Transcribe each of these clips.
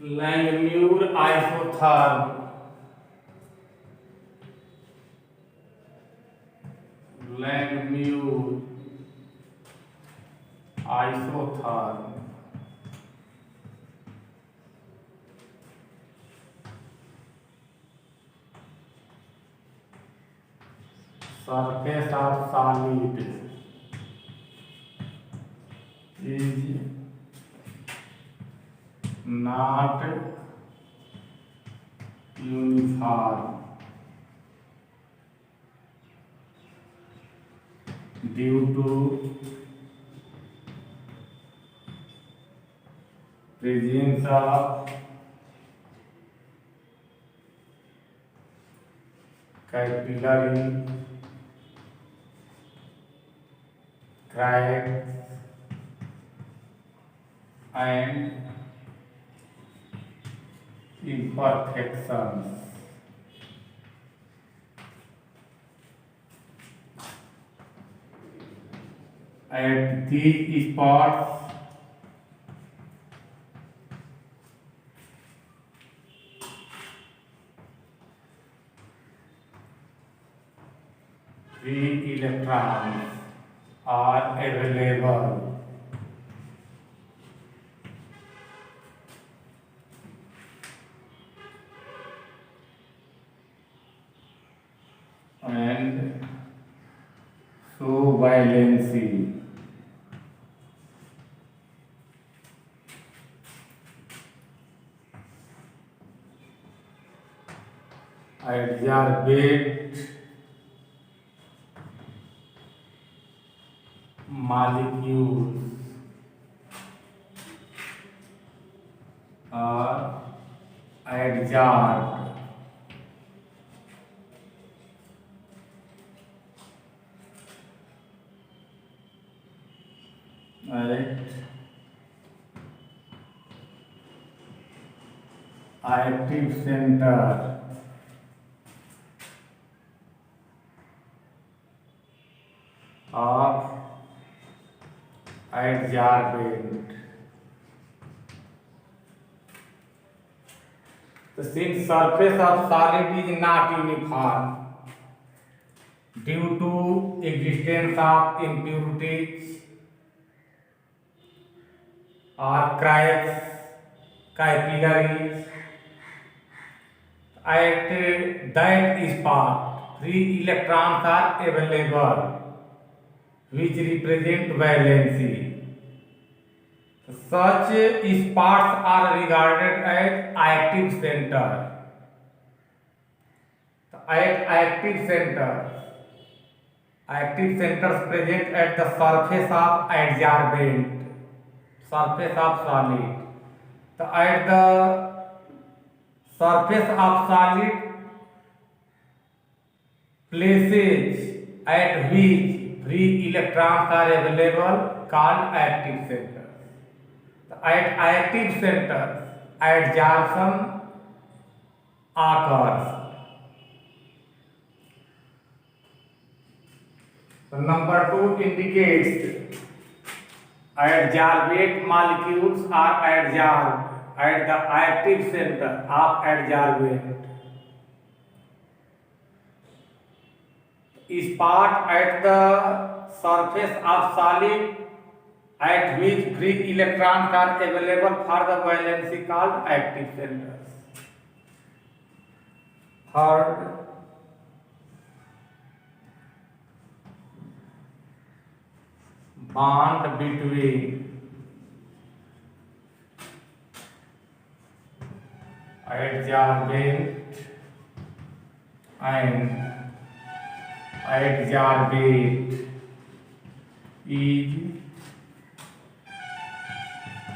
Langmuir isotherm. Langmuir isotherm. Surface of solid is not uniform due to presence of capillary cracks and imperfections. At these spots, free electrons are available. And so valency. Adsorbate molecules are adsorbed at active center of adsorbent. So since surface of solid is not uniform due to existence of impurities or cracks, capillaries, at that spot free electrons are available which represent valency. Such spots are regarded as active center. Active centers present at the surface of adsorbent, surface of solid. So at the surface of solid places at which free electrons are available called active centers. At active centers, adsorption occurs. So number 2 indicates adsorbate molecules are adsorbed at the active center of adsorbent. Spot at the surface of solid at which free electrons are available for the valency called active centers. Third, bond between adsorbent and adsorbate is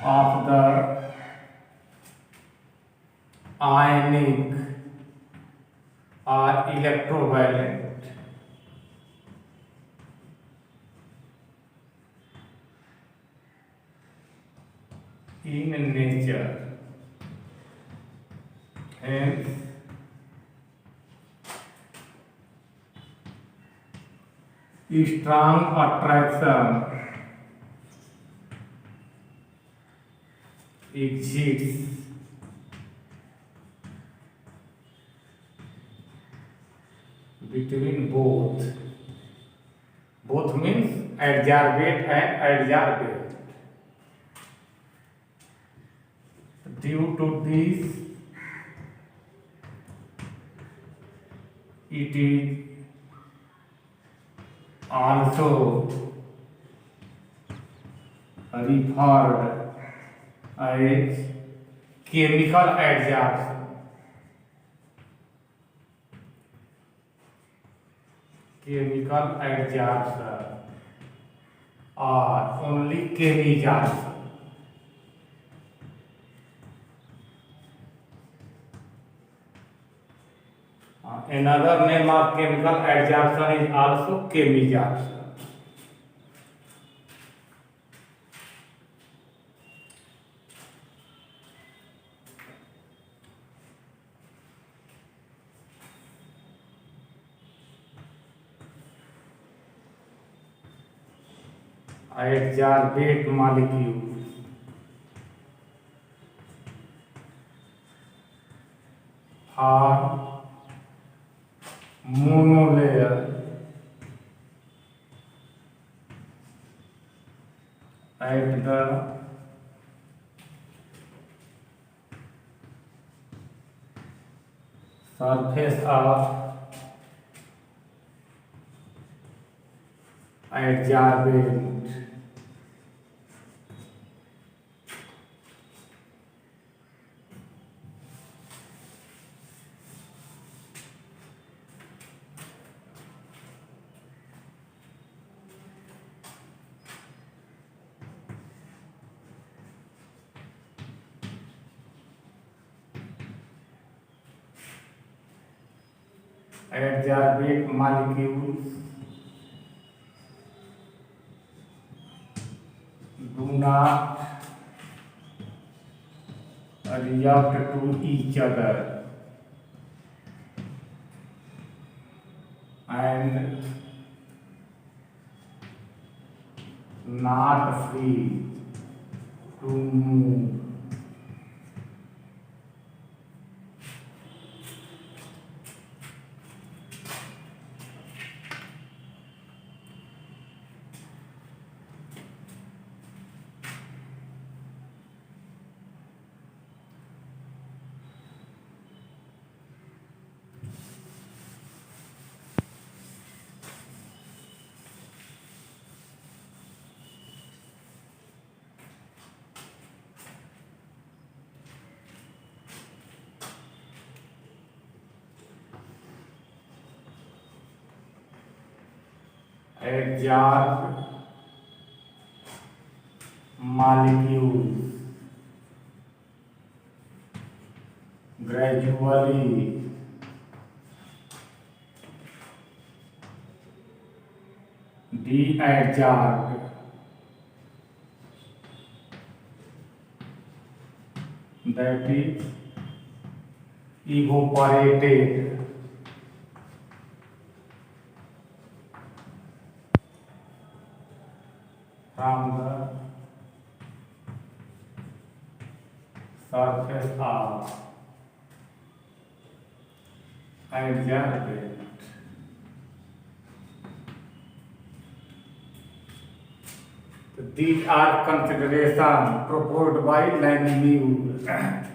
of the ionic or electrovalent. In nature, hence strong attraction exists between both. Both means adsorbate and adsorbate. Due to this, it is also referred as chemical adsorption. Chemical adsorption or only chemisorption. Another name of chemical adsorption is also chemisorption. Adsorbate molecules are monolayer at the surface of adsorbent. Adsorbate molecules do not react to each other and not free to move. Adsorb molecules gradually deadsorbed, that is evaporated from the surface of adsorbent. These are considerations proposed by Langmuir.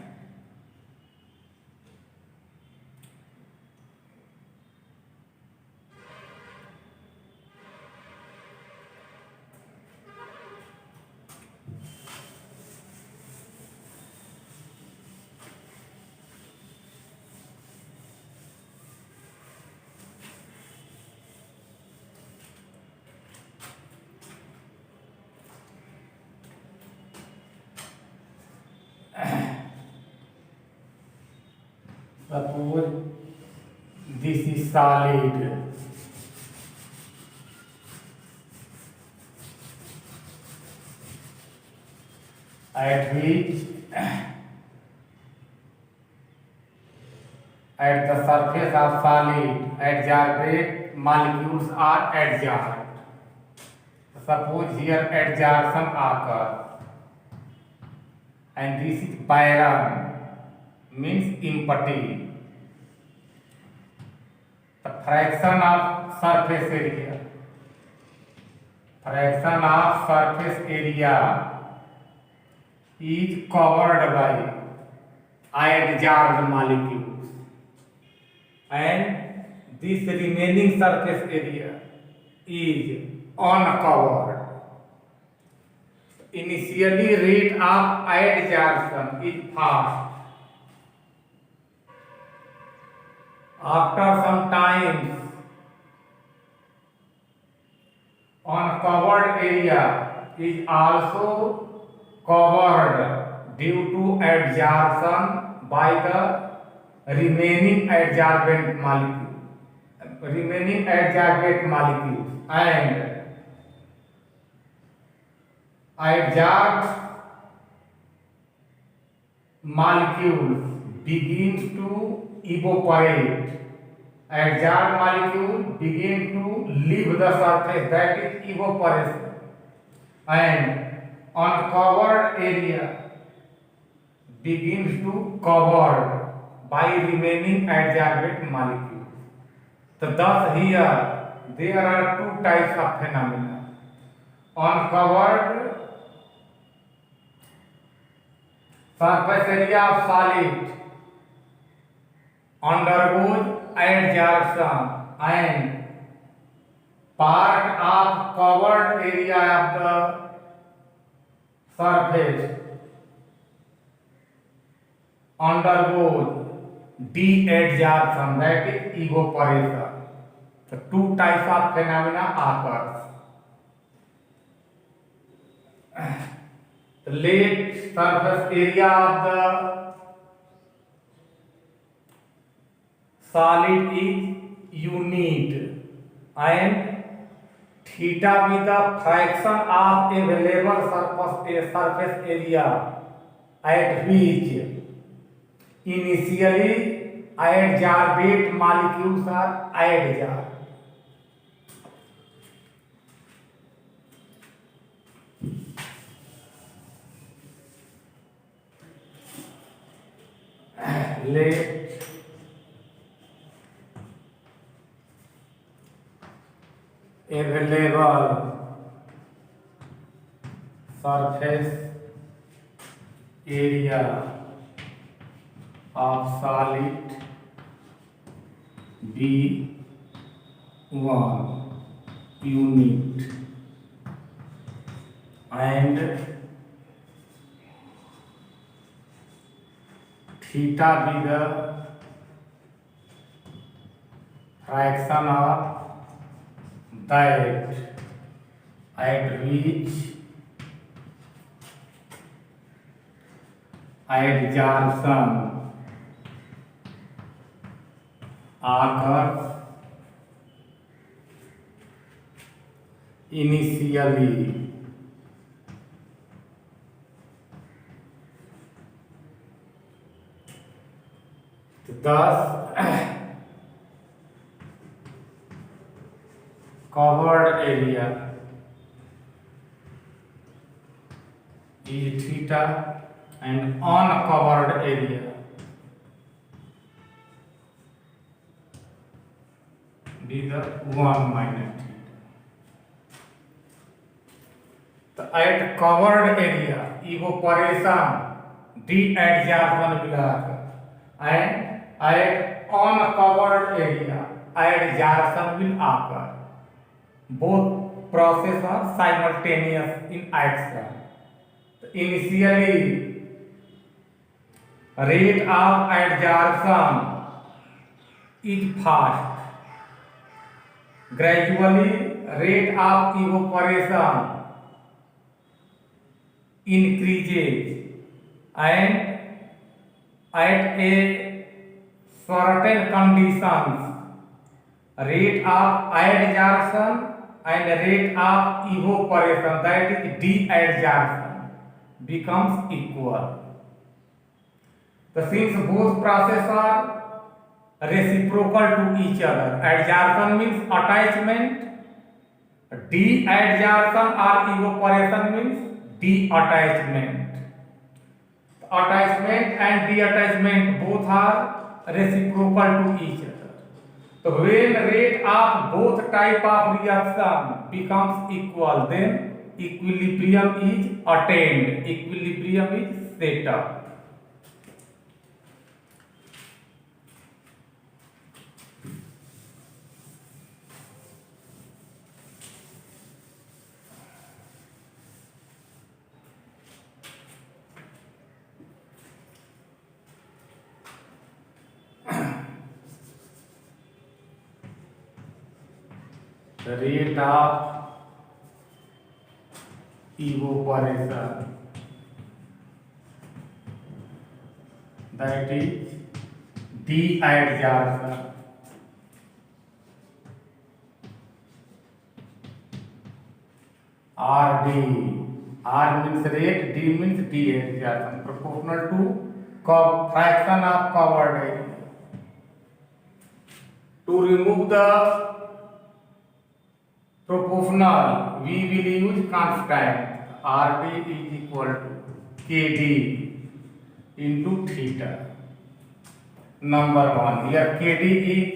Suppose this is solid at which at the surface of solid adsorbate molecules are adsorbed. Suppose here adsorption occurs and this is barren, means empty. the fraction of surface area. Fraction of surface area is covered by adsorbed molecules, and this remaining surface area is uncovered. Initially, rate of adsorption is fast. After some time, uncovered area is also covered due to adsorption by the remaining adsorbent molecules, and adsorbed molecules begins to evaporate. Adsorbed molecule begin to leave the surface, that is evaporation, and uncovered area begins to covered by remaining adsorbent molecules. So thus here there are two types of phenomena. Uncovered surface area of solid undergoes adsorption, and part of covered area of the surface undergoes deadsorption, that is evaporation. So two types of phenomena occurs. The late surface area of the solid is unit, and theta be the fraction of available surface area at which initially adsorbate molecules are adsorbed. Let available surface area of solid be 1 unit, and theta be the fraction of that at which adsorption occurs initially. Thus, covered area is theta, and uncovered area be the 1 minus theta. So at covered area, evaporation, deadsorption will occur, and at uncovered area, adsorption will occur. Both processes are simultaneous in action. Initially, rate of adsorption is fast. Gradually, rate of evaporation increases, and at a certain conditions, rate of adsorption and rate of evaporation, that is deadsorption, becomes equal. So since both processes are reciprocal to each other, adsorption means attachment, deadsorption or evaporation means detachment. Attachment and detachment both are reciprocal to each other. when rate of both type of reaction becomes equal, then equilibrium is attained. Equilibrium is set up. The rate of evaporation, that is de-adsorption. RD. R means rate, D means de-adsorption, proportional to fraction of covered area. To remove the proportional, we will use constant. RD is equal to KD into theta. Number one, here KD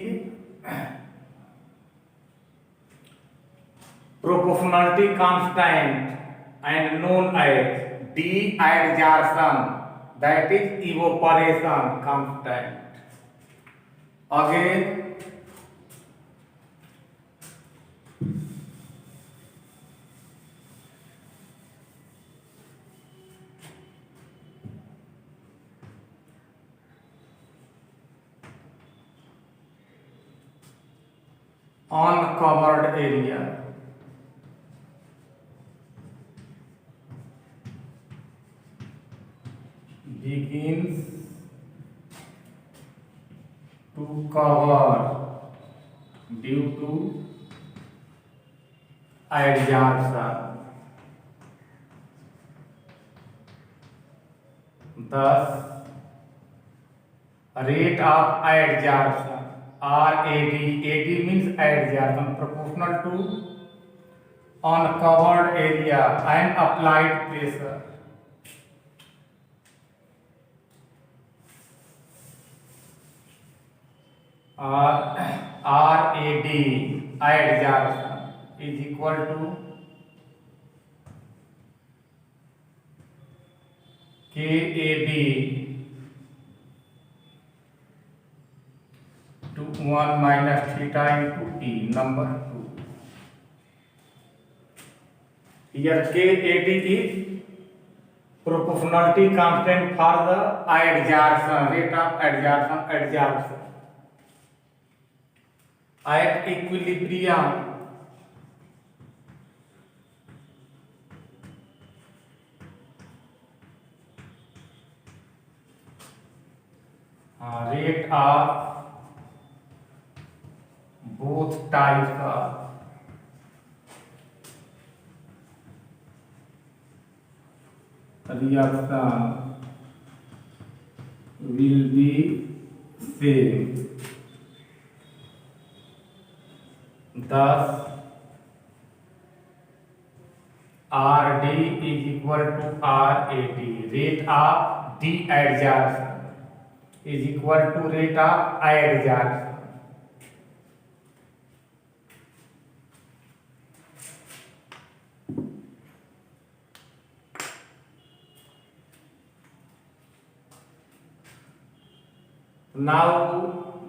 is proportionality constant and known as de-adsorption, that is evaporation constant. Again, uncovered area, begins to cover due to adsorption. Thus, rate of adsorption, RAD, AD means adsorption, proportional to uncovered area and applied pressure. RAD, adsorption, is equal to KAD to 1 minus theta into E, number 2. Here KAD is proportionality constant for the adsorption, rate of adsorption. At equilibrium, rate of both types of reaction will be same. Thus, RD is equal to RAD. Rate of de-adsorption is equal to rate of adsorption. Now,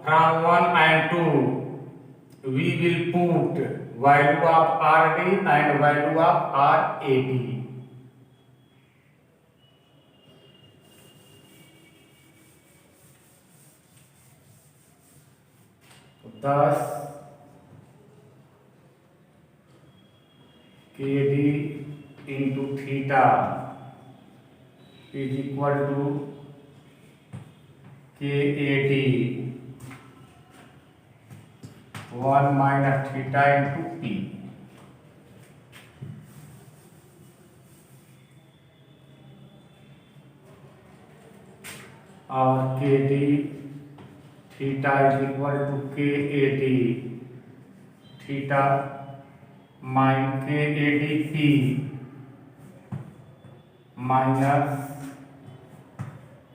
from 1 and 2, we will put value of RD and value of RAD. Thus, KD into theta is equal to KAD 1 minus theta into P. Or KD theta is equal to KAD theta minus KADP minus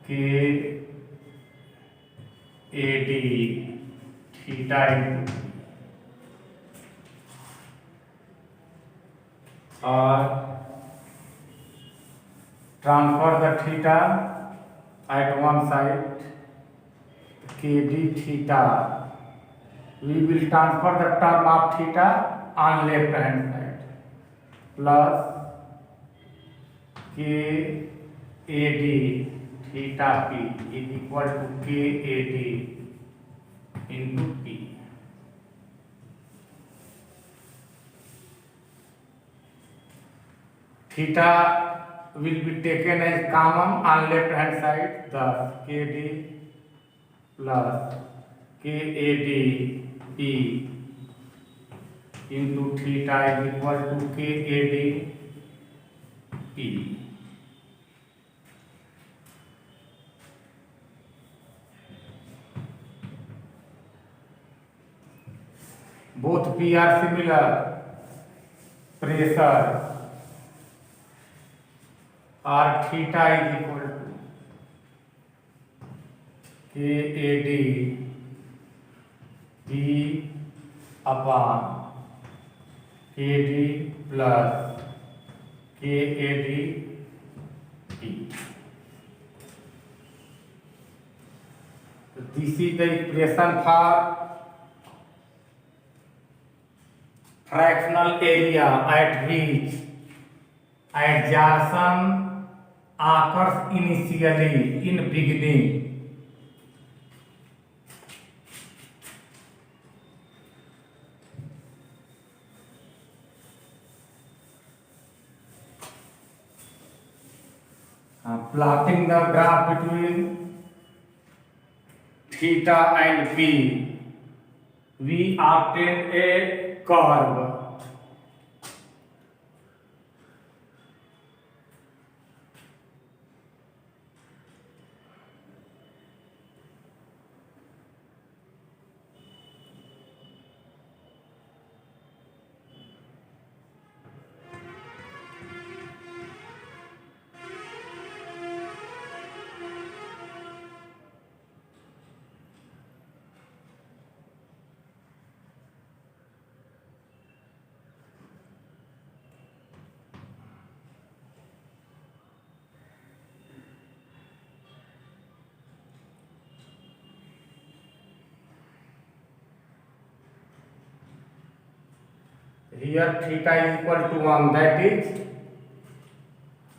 KAD theta into p, or transfer the theta at one side, kd theta. We will transfer the term of theta on left hand side, plus KAD theta p is equal to KAD into p. Theta will be taken as common on left hand side, thus KD plus KAD p into theta is equal to KAD p. Both p are similar. Pressure or theta is equal to KAD p upon KD plus KAD p. So this is the expression for fractional area at which adsorption occurs initially in beginning. Plotting the graph between theta and p, we obtain a curve. Here theta is equal to 1, that is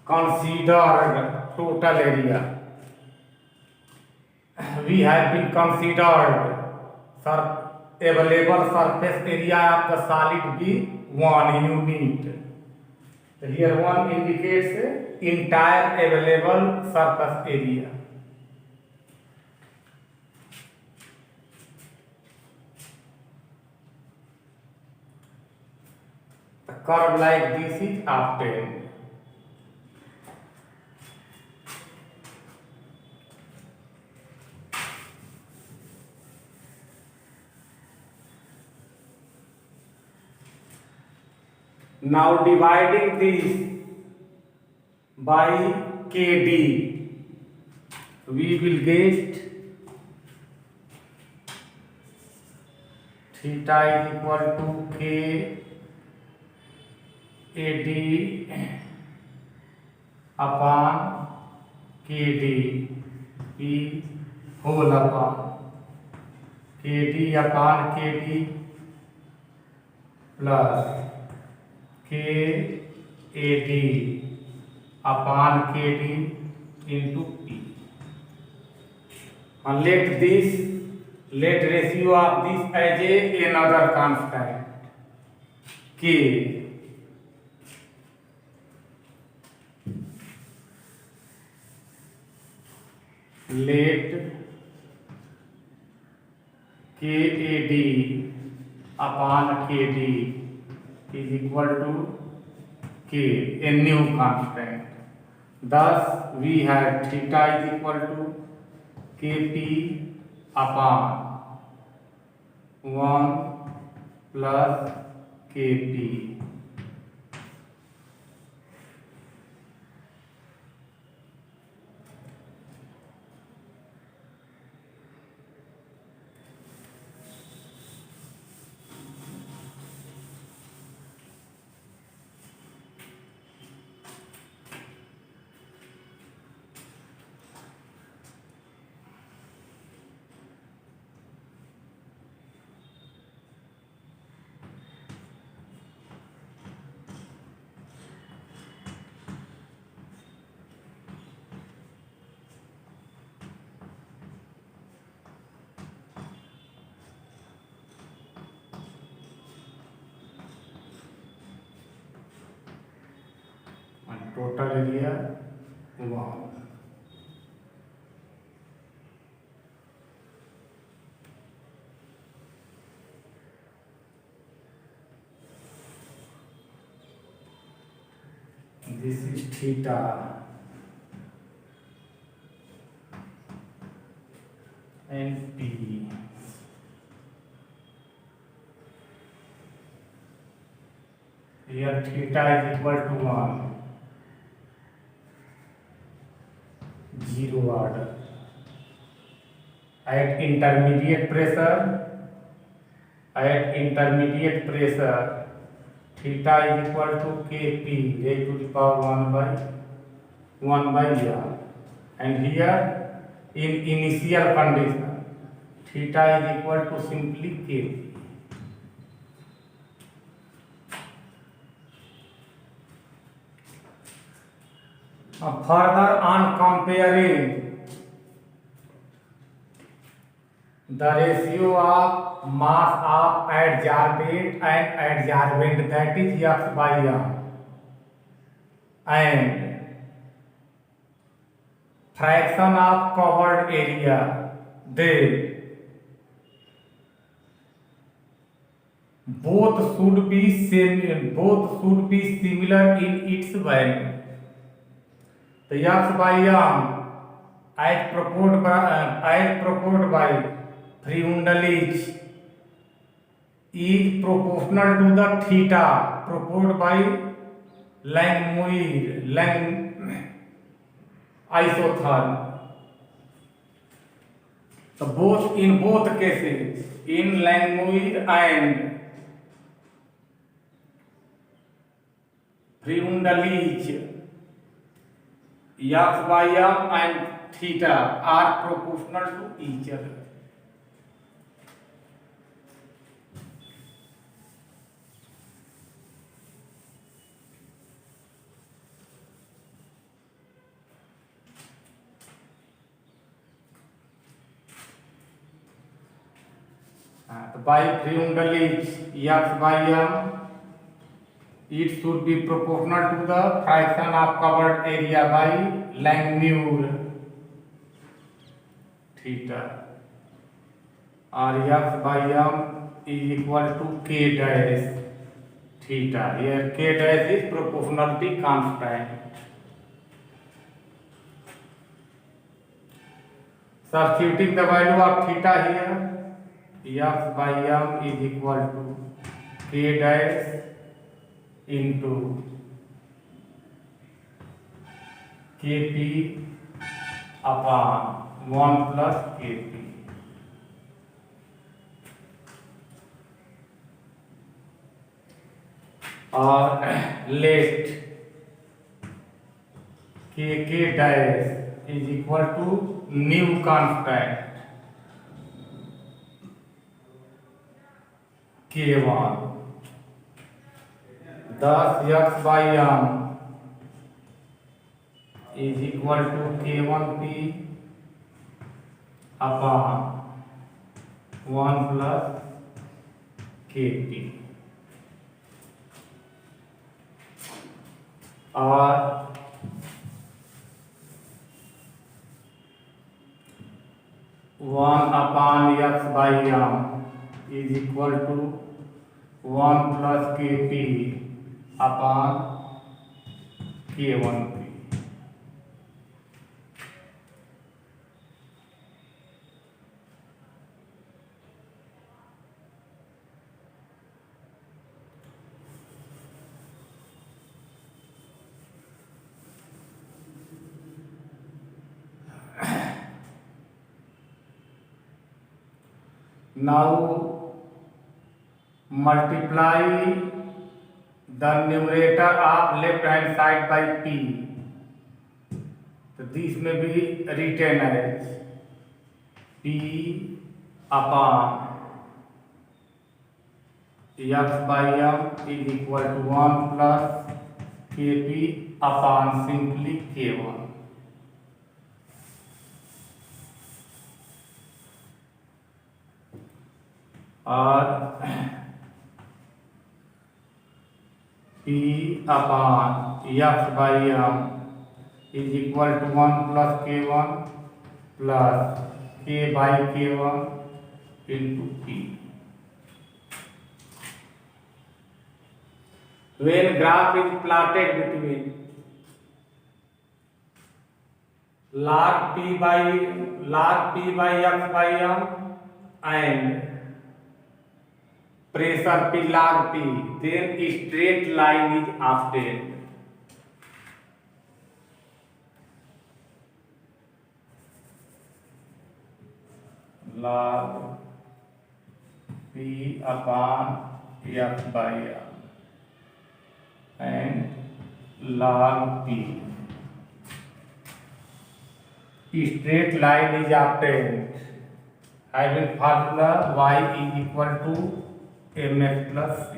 considered total area. We have been considered available surface area of the solid be 1 unit. Here 1 indicates entire available surface area. A curve like this is obtained. Now dividing this by KD, we will get theta is equal to K AD upon KD P whole upon KD upon KD plus KAD upon KD into P. And let ratio of this as another constant K. Let KAD upon KD is equal to K, a new constant. Thus, we have theta is equal to Kp upon 1 plus Kp. total area 1. This is theta. And P. Here theta is equal to 1. 0 order. At intermediate pressure, theta is equal to Kp raised to the power 1 by r. And here in initial condition, theta is equal to simply Kp. Further on comparing the ratio of mass of adsorbate and adsorbent, that is X by M, and fraction of covered area, then both should be similar in its value. The X by M as proposed by Freundlich is proportional to the theta proposed by Langmuir isotherm. So in both cases, in Langmuir and Freundlich, X by M and theta are proportional to each other. By Freundlich, X by M, it should be proportional to the fraction of covered area by Langmuir theta, or X by M is equal to K dash theta. Here K dash is proportionality constant. Substituting the value of theta here, X by M is equal to K dash into Kp upon 1 plus Kp. Or let Kk dash is equal to new constant K1. Thus X by M is equal to K1P upon 1 plus Kp. Or 1 upon X by M is equal to 1 plus Kp upon K1P. Now multiply the numerator of left hand side by P. So this may be written as P upon X by M is equal to 1 plus Kp upon simply K1. Or P upon F by m is equal to 1 plus K1 plus K by K1 into P. When graph is plotted between log P by F by m and pressure P log P, then a straight line is obtained. Log P upon F by m and log P. Straight line is obtained. Having formula y is equal to mx plus c.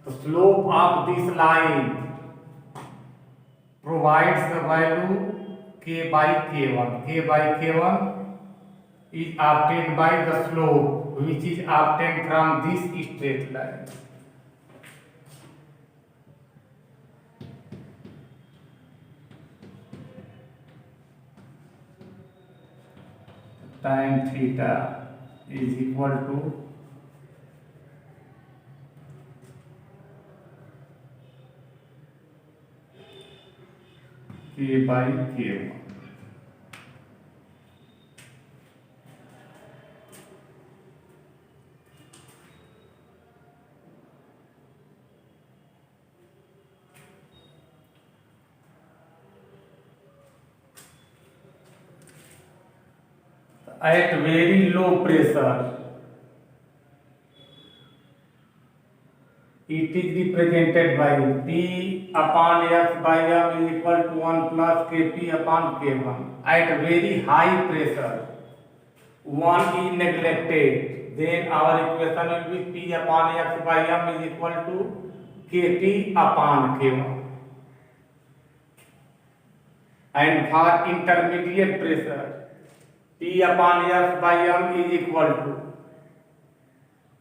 The slope of this line provides the value k by k1. K by k1 is obtained by the slope which is obtained from this straight line. Tan theta is equal to k by k1. At very low pressure, it is represented by P upon F by m is equal to 1 plus Kp upon K1. At very high pressure, 1 is neglected, then our equation will be P upon F by m is equal to Kp upon K1. And for intermediate pressure, P upon F by m is equal to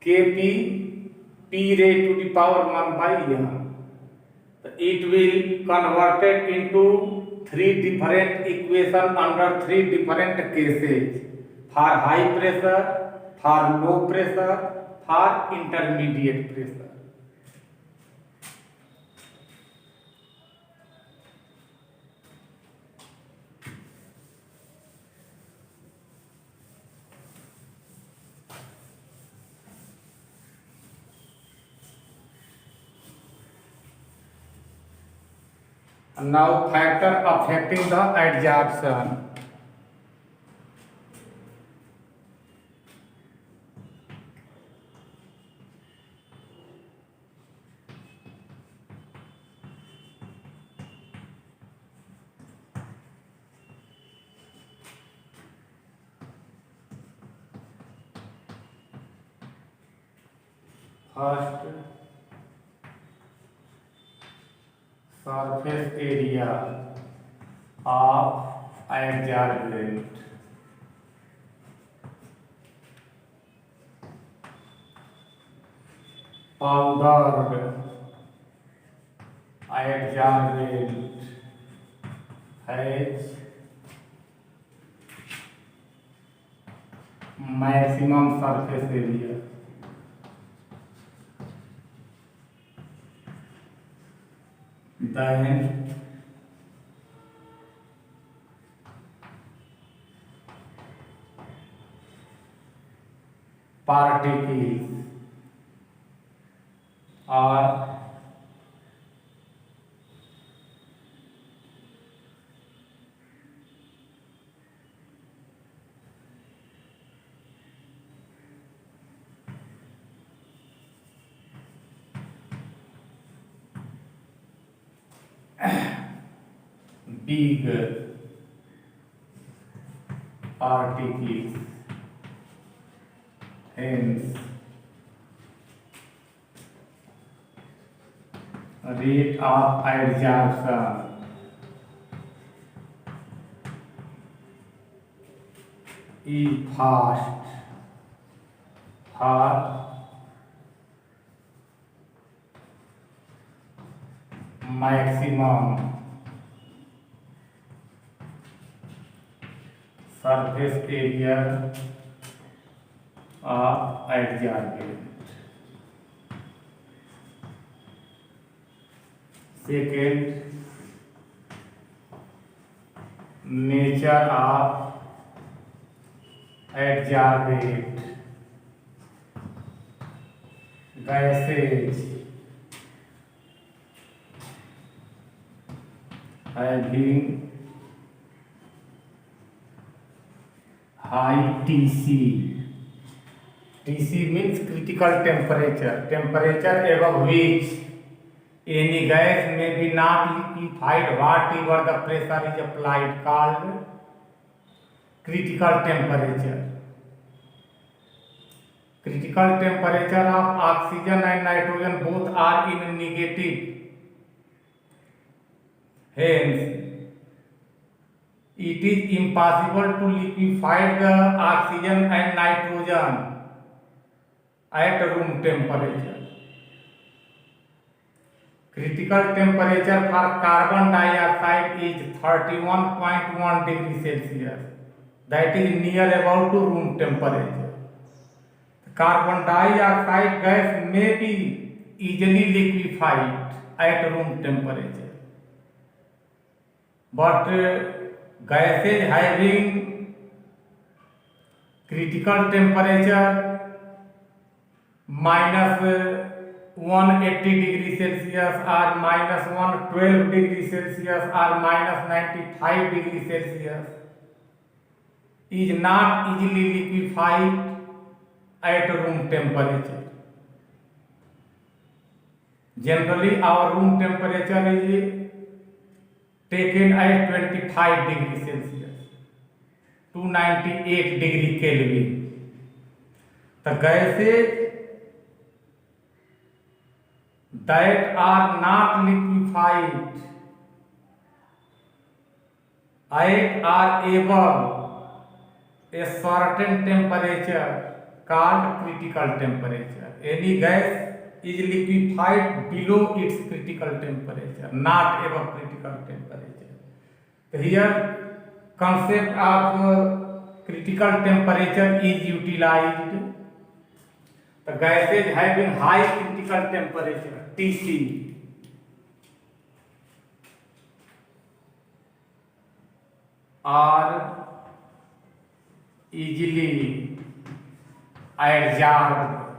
Kp P raised to the power 1 by m. It will converted into three different equations under three different cases: for high pressure, for low pressure, for intermediate pressure. Now factor affecting the adsorption. First, surface area of adsorbent. Powdered adsorbent has maximum surface area. Then particles are big particles, hence rate of adsorption is fast for maximum surface area of adsorbent. Second, nature of adsorbent gases having high TC. TC means critical temperature, temperature above which any gas may be not liquefied whatever the pressure is applied, called critical temperature. Critical temperature of oxygen and nitrogen both are in negative. Hence, it is impossible to liquefy the oxygen and nitrogen at room temperature. Critical temperature for carbon dioxide is 31.1 degrees Celsius. That is near about to room temperature. Carbon dioxide gas may be easily liquefied at room temperature. But gases having critical temperature minus 180 degrees Celsius or minus 112 degrees Celsius or minus 95 degrees Celsius is not easily liquefied at room temperature. Generally, our room temperature is taken at 25 degrees Celsius, 298 degree Kelvin. The gases that are not liquefied at or above a certain temperature called critical temperature. Any gas is liquefied below its critical temperature, not above critical temperature. Here, concept of critical temperature is utilized. The gases having high critical temperature, TC, are easily adsorbed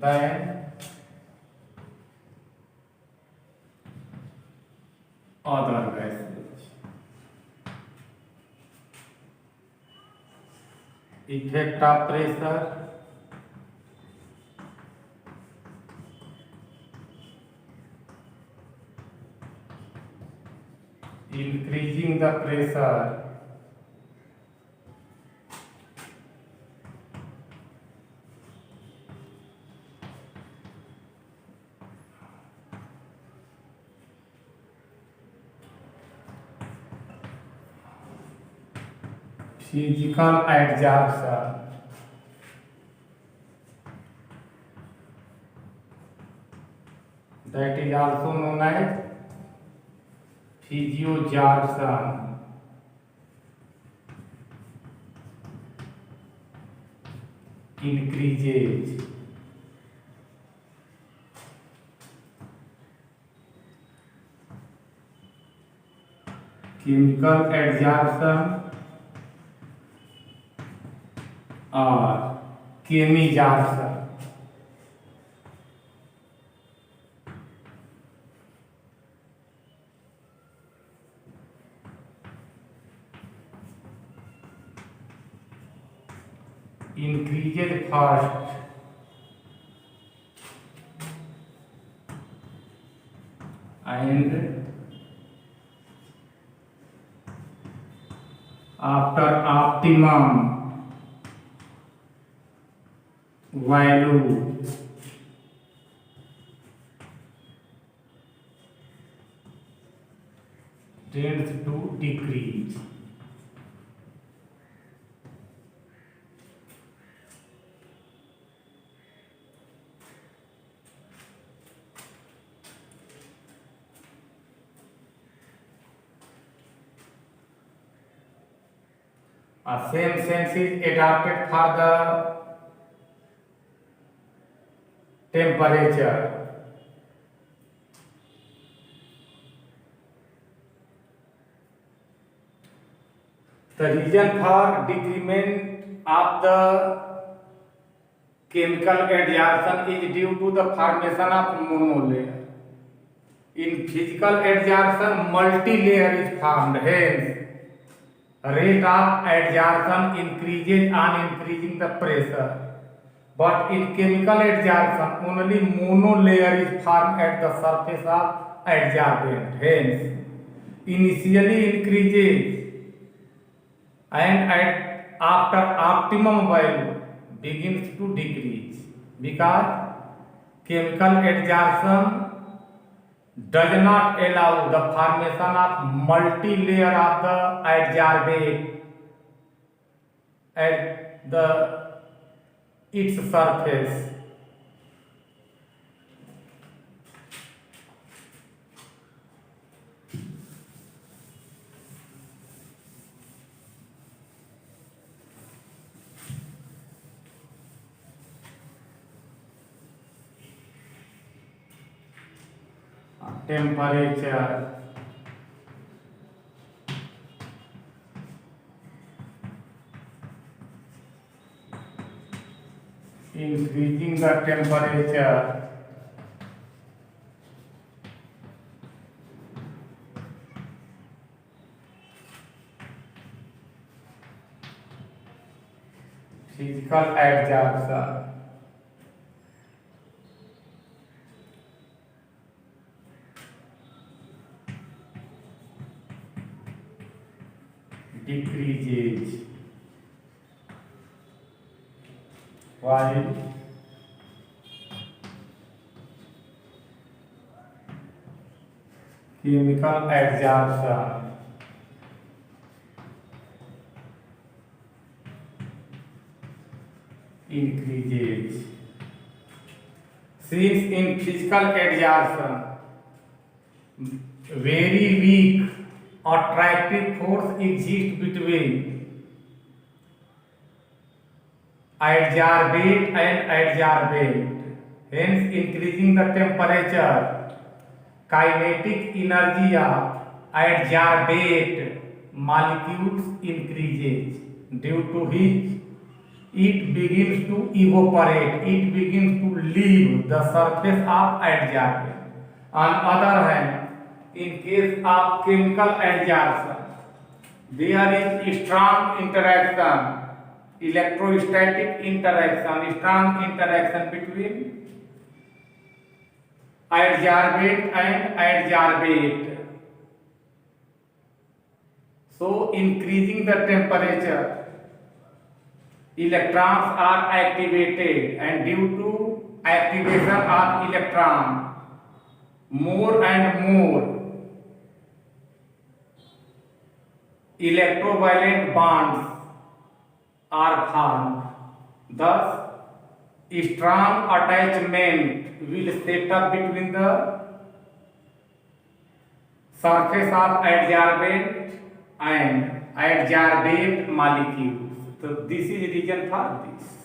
than other gases. Effect of pressure. Increasing the pressure physical adsorption that is also known as physiosorption. Increases chemical adsorption or chemisorption. Increases first and after optimum value tends to decrease. Same sense is adapted for the temperature. The reason for decrement of the chemical adsorption is due to the formation of monolayer. In physical adsorption, multi-layer is formed. Hence, rate of adsorption increases on increasing the pressure. But in chemical adsorption, only monolayer is formed at the surface of adsorbent. Hence, initially increases and after optimum value begins to decrease because chemical adsorption does not allow the formation of multi-layer of the adsorbate at its surface. Temperature, increasing the temperature physical adsorption. Decreases while chemical adsorption increases. Since in physical adsorption very weak attractive force exists between adsorbate and adsorbent, hence increasing the temperature, kinetic energy of adsorbate molecules increases, due to which it begins to evaporate, it begins to leave the surface of adsorbent. On other hand, in case of chemical adsorption, there is strong interaction, electrostatic interaction, strong interaction between adsorbate and adsorbate. So, increasing the temperature, electrons are activated, and due to activation of electron, more and more electrovalent bonds are formed. Thus, strong attachment will set up between the surface of adsorbent and adsorbate molecules. So, this is reason for this.